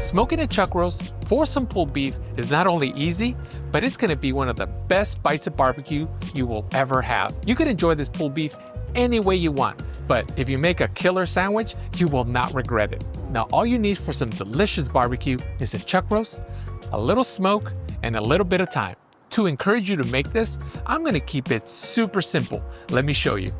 Smoking a chuck roast for some pulled beef is not only easy, but it's gonna be one of the best bites of barbecue you will ever have. You can enjoy this pulled beef any way you want, but if you make a killer sandwich, you will not regret it. Now, all you need for some delicious barbecue is a chuck roast, a little smoke, and a little bit of time. To encourage you to make this, I'm gonna keep it super simple. Let me show you.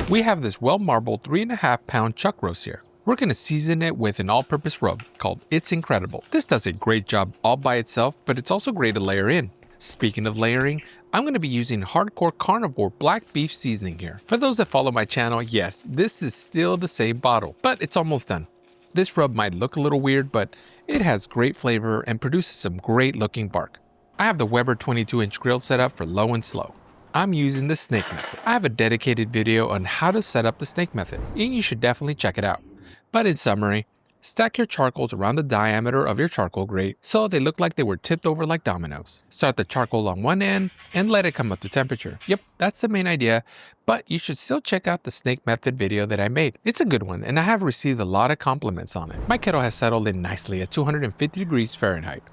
We have this well-marbled 3.5 pound chuck roast here. We're gonna season it with an all-purpose rub called It's Incredible. This does a great job all by itself, but it's also great to layer in. Speaking of layering, I'm gonna be using Hardcore Carnivore black beef seasoning here. For those that follow my channel, yes, this is still the same bottle, but it's almost done. This rub might look a little weird, but it has great flavor and produces some great looking bark. I have the Weber 22-inch grill set up for low and slow. I'm using the snake method. I have a dedicated video on how to set up the snake method, and you should definitely check it out. But in summary, stack your charcoals around the diameter of your charcoal grate so they look like they were tipped over like dominoes. Start the charcoal on one end and let it come up to temperature. Yep, that's the main idea, but you should still check out the snake method video that I made. It's a good one, and I have received a lot of compliments on it. My kettle has settled in nicely at 250 degrees Fahrenheit.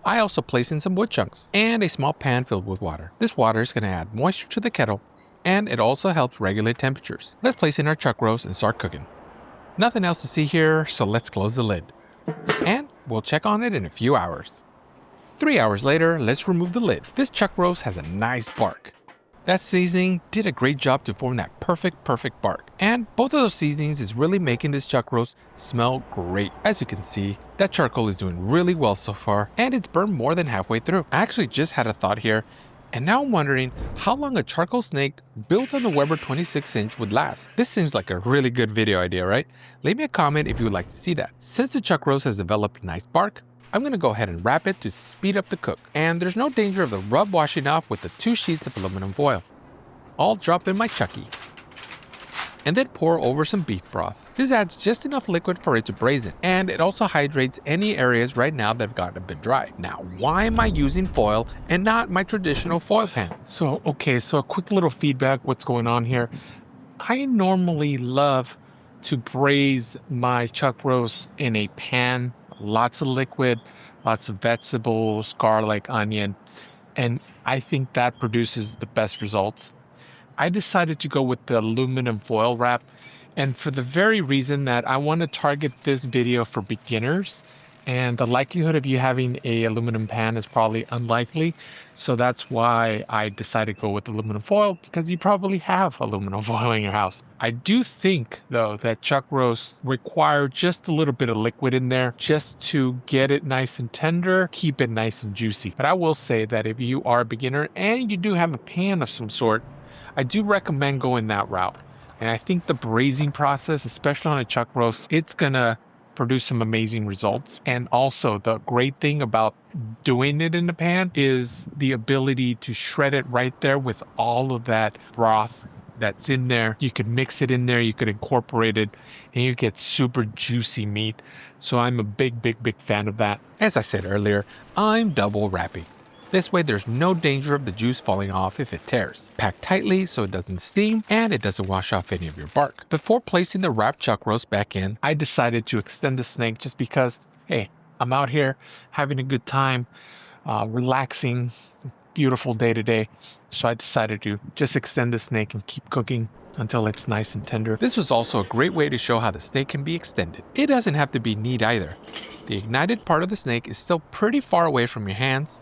I also place in some wood chunks and a small pan filled with water. This water is going to add moisture to the kettle, and it also helps regulate temperatures. Let's place in our chuck roast and start cooking. Nothing else to see here, so let's close the lid. And we'll check on it in a few hours. 3 hours later, let's remove the lid. This chuck roast has a nice bark. That seasoning did a great job to form that perfect bark. And both of those seasonings is really making this chuck roast smell great. As you can see, that charcoal is doing really well so far, and it's burned more than halfway through. I actually just had a thought here, and now I'm wondering how long a charcoal snake built on the Weber 26-inch would last. This seems like a really good video idea, right? Leave me a comment if you would like to see that. Since the chuck roast has developed a nice bark, I'm gonna go ahead and wrap it to speed up the cook. And there's no danger of the rub washing off with the 2 sheets of aluminum foil. I'll drop in my chucky and then pour over some beef broth. This adds just enough liquid for it to braise it, and it also hydrates any areas right now that have gotten a bit dry. Now, why am I using foil and not my traditional foil pan? So a quick little feedback, what's going on here. I normally love to braise my chuck roast in a pan, lots of liquid, lots of vegetables, garlic, onion, and I think that produces the best results. I decided to go with the aluminum foil wrap, and for the very reason that I want to target this video for beginners, and the likelihood of you having a aluminum pan is probably unlikely. So that's why I decided to go with aluminum foil, because you probably have aluminum foil in your house. I do think though that chuck roasts require just a little bit of liquid in there just to get it nice and tender, keep it nice and juicy. But I will say that if you are a beginner and you do have a pan of some sort, I do recommend going that route. And I think the braising process, especially on a chuck roast, it's gonna produce some amazing results. And also the great thing about doing it in the pan is the ability to shred it right there with all of that broth that's in there. You could mix it in there, you could incorporate it, and you get super juicy meat. So I'm a big fan of that. As I said earlier, I'm double wrapping. This way there's no danger of the juice falling off if it tears. Pack tightly so it doesn't steam and it doesn't wash off any of your bark. Before placing the wrapped chuck roast back in, I decided to extend the snake just because, hey, I'm out here having a good time, relaxing, beautiful day today. So I decided to just extend the snake and keep cooking until it's nice and tender. This was also a great way to show how the snake can be extended. It doesn't have to be neat either. The ignited part of the snake is still pretty far away from your hands,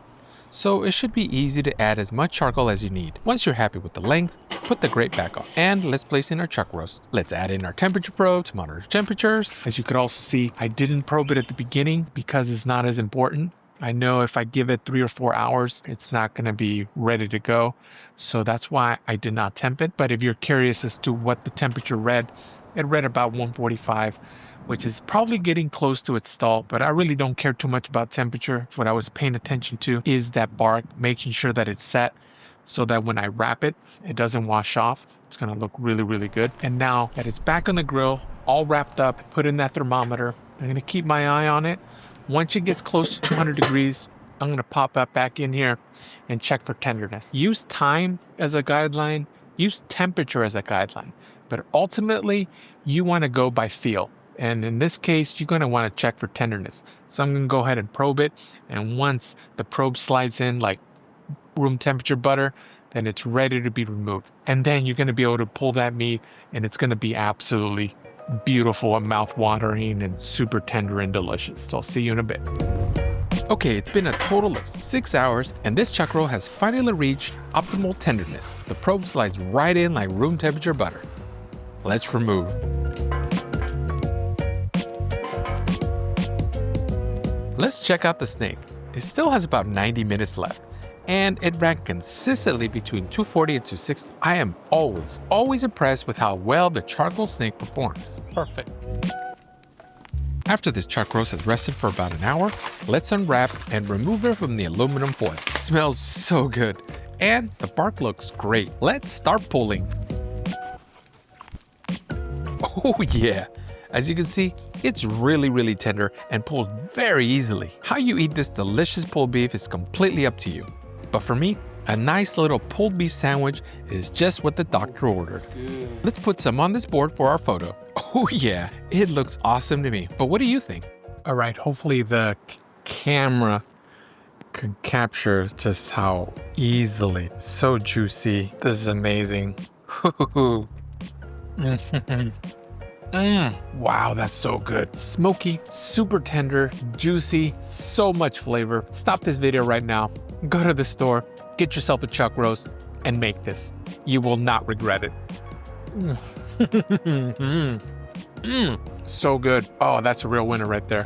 so it should be easy to add as much charcoal as you need. Once you're happy with the length, put the grate back on. And let's place in our chuck roast. Let's add in our temperature probe to monitor temperatures. As you could also see, I didn't probe it at the beginning because it's not as important. I know if I give it 3 or 4 hours, it's not gonna be ready to go. So that's why I did not temp it. But if you're curious as to what the temperature read, it read about 145. Which is probably getting close to its stall, but I really don't care too much about temperature. What I was paying attention to is that bark, making sure that it's set so that when I wrap it, it doesn't wash off. It's gonna look really good. And now that it's back on the grill, all wrapped up, put in that thermometer, I'm gonna keep my eye on it. Once it gets close to 200 degrees, I'm gonna pop that back in here and check for tenderness. Use time as a guideline, use temperature as a guideline, but ultimately you wanna go by feel. And in this case, you're going to want to check for tenderness. So I'm going to go ahead and probe it. And once the probe slides in like room temperature butter, then it's ready to be removed. And then you're going to be able to pull that meat, and it's going to be absolutely beautiful and mouth-watering and super tender and delicious. So I'll see you in a bit. Okay, it's been a total of 6 hours, and this chuck roll has finally reached optimal tenderness. The probe slides right in like room temperature butter. Let's remove. Let's check out the snake. It still has about 90 minutes left, and it ran consistently between 240 and 260. I am always impressed with how well the charcoal snake performs. Perfect. After this chuck roast has rested for about an hour, let's unwrap and remove it from the aluminum foil. It smells so good, and the bark looks great. Let's start pulling. Oh yeah, as you can see, it's really tender and pulls very easily. How you eat this delicious pulled beef is completely up to you. But for me, a nice little pulled beef sandwich is just what the doctor ordered. Let's put some on this board for our photo. Oh yeah, it looks awesome to me. But what do you think? All right, hopefully the camera can capture just how easily, so juicy. This is amazing. Wow, that's so good. Smoky, super tender, juicy, so much flavor. Stop this video right now. Go to the store, get yourself a chuck roast, and make this. You will not regret it. So good. Oh, that's a real winner right there.